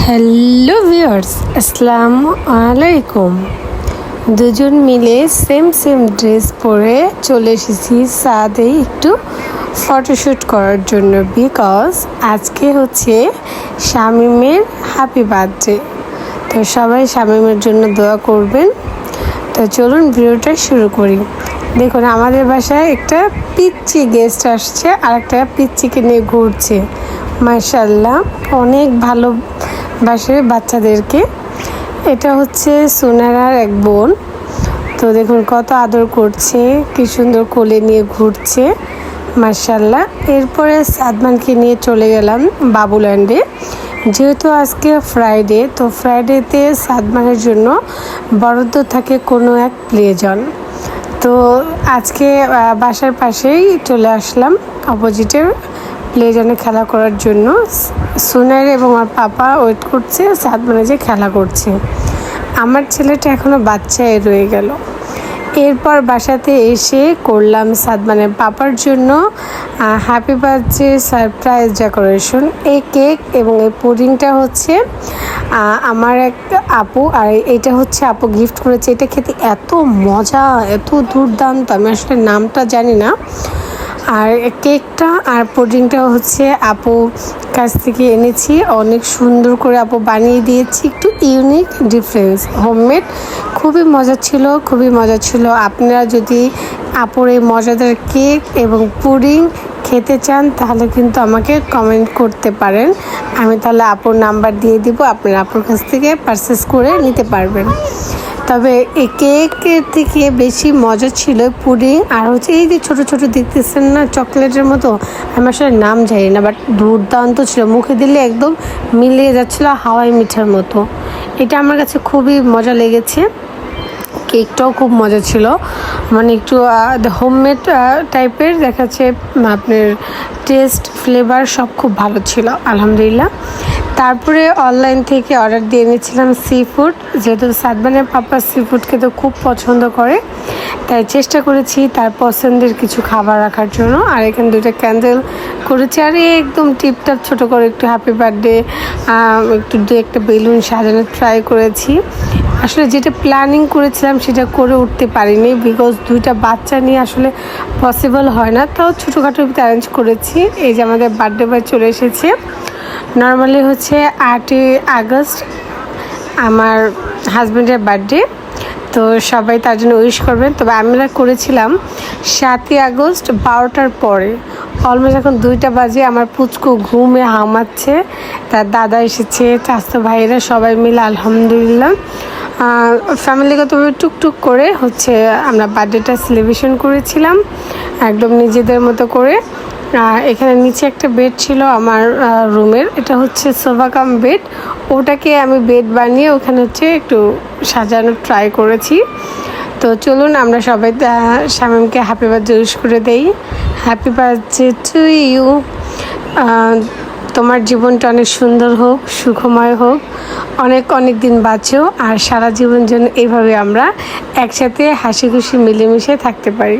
Hello viewers, আসসালামু আলাইকুম। দুজন মিলে সেম ড্রেস পরে চলে এসেছি ছাদে একটু ফটোশ্যুট করার জন্য, বিকজ আজকে হচ্ছে শামীমের হ্যাপি বার্থডে। তো সবাই শামীমের জন্য দোয়া করবেন। তো চলুন ভিডিওটা শুরু করি। দেখুন, আমাদের বাসায় একটা পিচ্চি গেস্ট আসছে আর একটা পিচ্চিকে নিয়ে ঘুরছে। মাশাআল্লাহ, অনেক ভালোবাসে বাচ্চাদেরকে। এটা হচ্ছে সুনারার এক বোন। তো দেখুন কত আদর করছে, কি সুন্দর কোলে নিয়ে ঘুরছে, মাশাআল্লাহ। এরপরে সাদমানকে নিয়ে চলে গেলাম বাবুল্যান্ডে। যেহেতু আজকে ফ্রাইডে, তো ফ্রাইডেতে সাদমানের জন্য বরাদ্দ থাকে কোনো এক প্লে জোন। তো আজকে বাসার পাশেই চলে আসলাম অপোজিটের প্লে জোনে খেলা করার জন্য। সুনার এবং আমার পাপা ওয়েট করছে, সাদমানে যে খেলা করছে। আমার ছেলেটা এখনও বাচ্চায় রয়ে গেল। এরপর বাসাতে এসে করলাম সাদমানের পাপার জন্য হ্যাপি বার্থডে সারপ্রাইজ ডেকোরেশন। এই কেক এবং এই পুডিংটা হচ্ছে আমার এক আপু, আর এটা হচ্ছে আপু গিফট করেছে। এটা খেতে এত মজা, এত দুর্দান্ত, আমি আসলে নামটা জানি না। আর কেকটা আর পুডিংটা হচ্ছে আপু কাছ থেকে এনেছি, অনেক সুন্দর করে আপু বানিয়ে দিয়েছি, একটু ইউনিক ডিফারেন্স, হোমমেড। খুবই মজা ছিল। আপনারা যদি আপুর এই মজাদার কেক এবং পুডিং খেতে চান তাহলে কিন্তু আমাকে কমেন্ট করতে পারেন। আমি তাহলে আপুর নাম্বার দিয়ে দিব, আপনারা আপুর কাছ থেকে পারচেস করে নিতে পারবেন। তবে এই কেকের থেকে বেশি মজা ছিল পুডিং, আর হচ্ছে এই যে ছোটো ছোটো দেখতেছেন না চকলেটের মতো, আমি আসলে নাম জানি না, বাট দুর্দান্ত ছিল। মুখে দিলে একদম মিলিয়ে যাচ্ছিলো হাওয়াই মিঠার মতো। এটা আমার কাছে খুবই মজা লেগেছে। কেকটাও খুব মজা ছিল, মানে একটু হোমমেড টাইপের দেখাচ্ছে। আপনার টেস্ট, ফ্লেভার সব খুব ভালো ছিল, আলহামদুলিল্লাহ। তারপরে অনলাইন থেকে অর্ডার দিয়ে নিয়েছিলাম সি ফুড, যেহেতু সাদমানের পাপা সি ফুড খেতে খুব পছন্দ করে, তাই চেষ্টা করেছি তার পছন্দের কিছু খাবার রাখার জন্য। আর এখানে দুটো ক্যান্ডেল করেছি, আর একদম টিপটাপ ছোটো করে একটু হ্যাপি বার্থডে, একটু একটা বেলুন সাজানোর ট্রাই করেছি। আসলে যেটা প্ল্যানিং করেছিলাম সেটা করে উঠতে পারিনি, বিকজ দুইটা বাচ্চা নিয়ে আসলে পসিবল হয় না। তাও ছোটোখাটো অ্যারেঞ্জ করেছি। এই যে আমাদের বার্থডে বয় চলে এসেছে। নর্মালি হচ্ছে 8ই আগস্ট আমার হাজব্যান্ডের বার্থডে, তো সবাই তার জন্য উইশ করবেন। তবে আমরা করেছিলাম 7ই আগস্ট 12টার পরে। অলমোস্ট এখন 2টা বাজে, আমার পুচকু ঘুমে হামাচ্ছে, তার দাদা এসেছে, চাচতো ভাইয়েরা সবাই মিলে আলহামদুলিল্লাহ ফ্যামিলিগতভাবে টুকটুক করে হচ্ছে আমরা বার্থডেটা সেলিব্রেশন করেছিলাম একদম নিজেদের মতো করে। এখানে নিচে একটা বেড ছিল আমার রুমের, এটা হচ্ছে সোফা কাম বেড, ওটাকে আমি বেড বানিয়ে ওখানে হচ্ছে একটু সাজানোর ট্রাই করেছি। তো চলুন আমরা সবাই শামীমকে হ্যাপি বার্থডে উইশ করে দেই। Happy birthday to you. তোমার জীবনটা অনেক সুন্দর হোক, সুখময় হোক, অনেক দিন বাঁচো, আর সারা জীবন যেন এইভাবে আমরা একসাথে হাসি খুশি মিলেমিশে থাকতে পারি।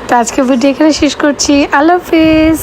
তো আজকে ভিডিও এখানে শেষ করছি। আল্লাহ হাফিজ।